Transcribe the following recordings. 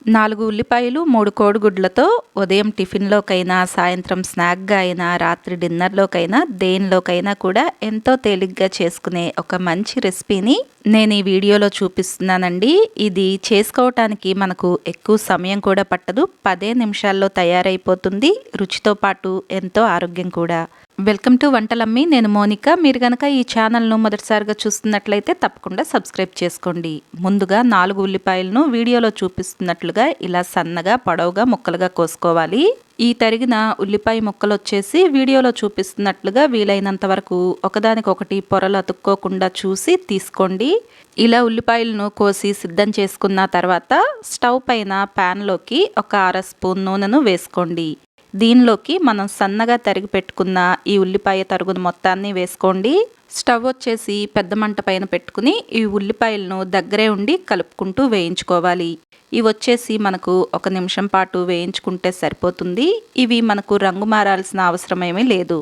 4 ఉల్లిపాయలు, 3 కోడిగుడ్లతో ఉదయం టిఫిన్‌లోకైనా, సాయంత్రం స్నాక్‌గా అయినా, రాత్రి డిన్నర్‌లోకైనా, దేనిలోకైనా కూడా ఎంతో తేలిగ్గా చేసుకునే ఒక మంచి రెసిపీని నేను ఈ వీడియోలో చూపిస్తున్నానండి. ఇది చేసుకోవటానికి మనకు ఎక్కువ సమయం కూడా పట్టదు. 10 నిమిషాల్లో తయారైపోతుంది. రుచితో పాటు ఎంతో ఆరోగ్యం కూడా. Welcome to Vantalammi. నేను మోనిక. మీరు గనక ఈ ఛానల్‌ను మొదటిసారిగా చూస్తున్నట్లయితే తప్పకుండా సబ్స్క్రైబ్ చేసుకోండి. ముందుగా 4 ఉల్లిపాయలను వీడియోలో చూపిస్తున్నట్లుగా ఇలా సన్నగా, పొడవుగా ముక్కలుగా కోసుకోవాలి. ఈ తరిగిన ఉల్లిపాయ ముక్కలు వచ్చేసి వీడియోలో చూపిస్తున్నట్లుగా వీలైనంత వరకు ఒకదానికొకటి పొరలు అతుక్కోకుండా చూసి తీసుకోండి. ఇలా ఉల్లిపాయలను కోసి సిద్ధం చేసుకున్న తర్వాత స్టవ్ పైన ప్యాన్లోకి ఒక 1/2 స్పూన్ నూనెను వేసుకోండి. దీనిలోకి మనం సన్నగా తరిగి పెట్టుకున్న ఈ ఉల్లిపాయ తరుగును మొత్తాన్ని వేసుకోండి. స్టవ్ వచ్చేసి పెద్ద మంట పైన పెట్టుకుని ఈ ఉల్లిపాయలను దగ్గరే ఉండి కలుపుకుంటూ వేయించుకోవాలి. ఇవి వచ్చేసి మనకు 1 నిమిషం పాటు వేయించుకుంటే సరిపోతుంది. ఇవి మనకు రంగు మారాల్సిన అవసరం ఏమీ లేదు.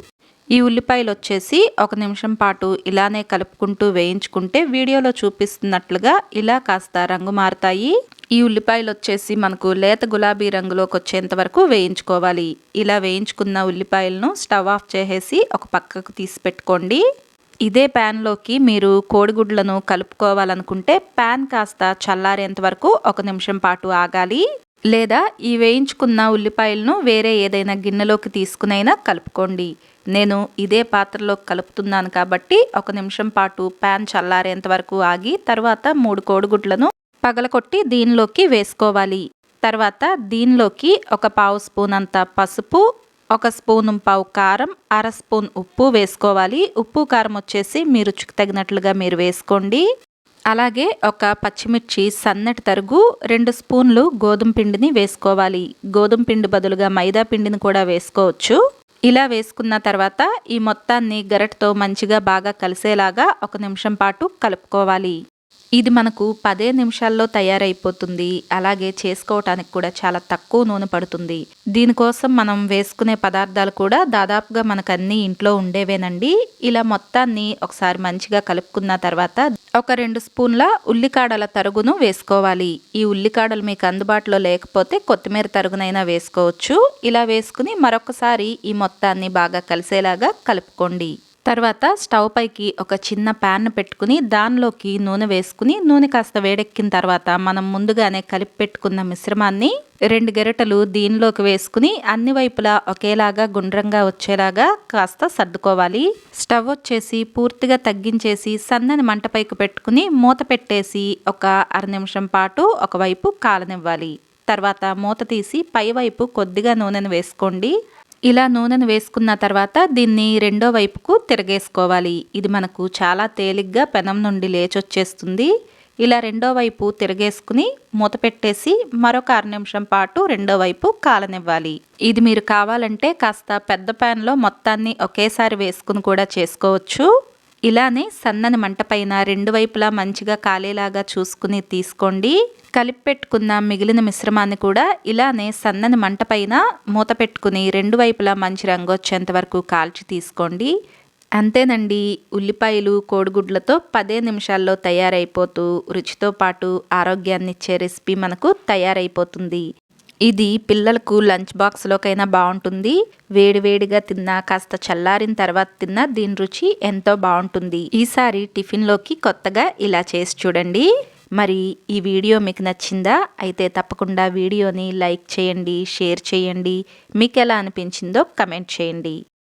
ఈ ఉల్లిపాయలు వచ్చేసి 1 నిమిషం పాటు ఇలానే కలుపుకుంటూ వేయించుకుంటే వీడియోలో చూపిస్తున్నట్లుగా ఇలా కాస్త రంగు మారుతాయి. ఈ ఉల్లిపాయలు వచ్చేసి మనకు లేత గులాబీ రంగులోకి వచ్చేంత వరకు వేయించుకోవాలి. ఇలా వేయించుకున్న ఉల్లిపాయలను స్టవ్ ఆఫ్ చేసేసి ఒక పక్కకు తీసి పెట్టుకోండి. ఇదే ప్యాన్లోకి మీరు కోడిగుడ్లను కలుపుకోవాలనుకుంటే ప్యాన్ కాస్త చల్లారేంత వరకు 1 నిమిషం పాటు ఆగాలి. లేదా ఈ వేయించుకున్న ఉల్లిపాయలను వేరే ఏదైనా గిన్నెలోకి తీసుకునైనా కలుపుకోండి. నేను ఇదే పాత్రలో కలుపుతున్నాను కాబట్టి 1 నిమిషం పాటు ప్యాన్ చల్లారేంత వరకు ఆగి తర్వాత 3 కోడిగుడ్లను పగలకొట్టి దీనిలోకి వేసుకోవాలి. తర్వాత దీనిలోకి ఒక 1/2 స్పూన్ అంత పసుపు, 1 స్పూను పావు కారం, 1/2 స్పూన్ ఉప్పు వేసుకోవాలి. ఉప్పు కారం వచ్చేసి మీ రుచికి తగినట్లుగా మీరు వేసుకోండి. అలాగే ఒక పచ్చిమిర్చి సన్నటి తరుగు, 2 స్పూన్లు గోధుమ పిండిని వేసుకోవాలి. గోధుమ పిండి బదులుగా మైదా పిండిని కూడా వేసుకోవచ్చు. ఇలా వేసుకున్న తర్వాత ఈ మొత్తాన్ని గరిటెతో మంచిగా బాగా కలిసేలాగా 1 నిమిషం పాటు కలుపుకోవాలి. ఇది మనకు 10 నిమిషాల్లో తయారైపోతుంది. అలాగే చేసుకోవటానికి కూడా చాలా తక్కువ నూనె పడుతుంది. దీనికోసం మనం వేసుకునే పదార్థాలు కూడా దాదాపుగా మనకు అన్నీ ఇంట్లో ఉండేవేనండి. ఇలా మొత్తాన్ని ఒకసారి మంచిగా కలుపుకున్న తర్వాత ఒక 2 స్పూన్ల ఉల్లికాడల తరుగును వేసుకోవాలి. ఈ ఉల్లికాడలు మీకు అందుబాటులో లేకపోతే కొత్తిమీర తరుగునైనా వేసుకోవచ్చు. ఇలా వేసుకుని మరొకసారి ఈ మొత్తాన్ని బాగా కలిసేలాగా కలుపుకోండి. తర్వాత స్టవ్ పైకి ఒక చిన్న ప్యాన్ పెట్టుకుని దానిలోకి నూనె వేసుకుని నూనె కాస్త వేడెక్కిన తర్వాత మనం ముందుగానే కలిపి పెట్టుకున్న మిశ్రమాన్ని 2 గరిటెలు దీనిలోకి వేసుకుని అన్ని వైపులా ఒకేలాగా గుండ్రంగా వచ్చేలాగా కాస్త సర్దుకోవాలి. స్టవ్ వచ్చేసి పూర్తిగా తగ్గించేసి సన్నని మంట పైకి పెట్టుకుని మూత పెట్టేసి ఒక 1/2 నిమిషం పాటు ఒకవైపు కాలనివ్వాలి. తర్వాత మూత తీసి పైవైపు కొద్దిగా నూనెను వేసుకోండి. ఇలా నూనెను వేసుకున్న తర్వాత దీన్ని రెండో వైపుకు తిరగేసుకోవాలి. ఇది మనకు చాలా తేలిగ్గా పెనం నుండి లేచొచ్చేస్తుంది. ఇలా రెండో వైపు తిరగేసుకుని మూత పెట్టేసి మరొక 1/2 నిమిషం పాటు రెండో వైపు కాలనివ్వాలి. ఇది మీరు కావాలంటే కాస్త పెద్ద ప్యాన్లో మొత్తాన్ని ఒకేసారి వేసుకుని కూడా చేసుకోవచ్చు. ఇలానే సన్నని మంట పైన 2 వైపులా మంచిగా కాలేలాగా చూసుకుని తీసుకోండి. కలిపి పెట్టుకున్న మిగిలిన మిశ్రమాన్ని కూడా ఇలానే సన్నని మంట పైన మూత పెట్టుకుని 2 వైపులా మంచి రంగు వచ్చేంత వరకు కాల్చి తీసుకోండి. అంతేనండి, ఉల్లిపాయలు కోడిగుడ్లతో 10 నిమిషాల్లో తయారైపోతూ రుచితో పాటు ఆరోగ్యాన్ని ఇచ్చే రెసిపీ మనకు తయారైపోతుంది. ఇది పిల్లలకు లంచ్ బాక్స్లోకైనా బాగుంటుంది. వేడివేడిగా తిన్నా కాస్త చల్లారిన తర్వాత తిన్నా దీని రుచి ఎంతో బాగుంటుంది. ఈసారి టిఫిన్లోకి కొత్తగా ఇలా చేసి చూడండి. మరి ఈ వీడియో మీకు నచ్చిందా? అయితే తప్పకుండా వీడియోని లైక్ చేయండి, షేర్ చేయండి. మీకు ఎలా అనిపించిందో కమెంట్ చేయండి.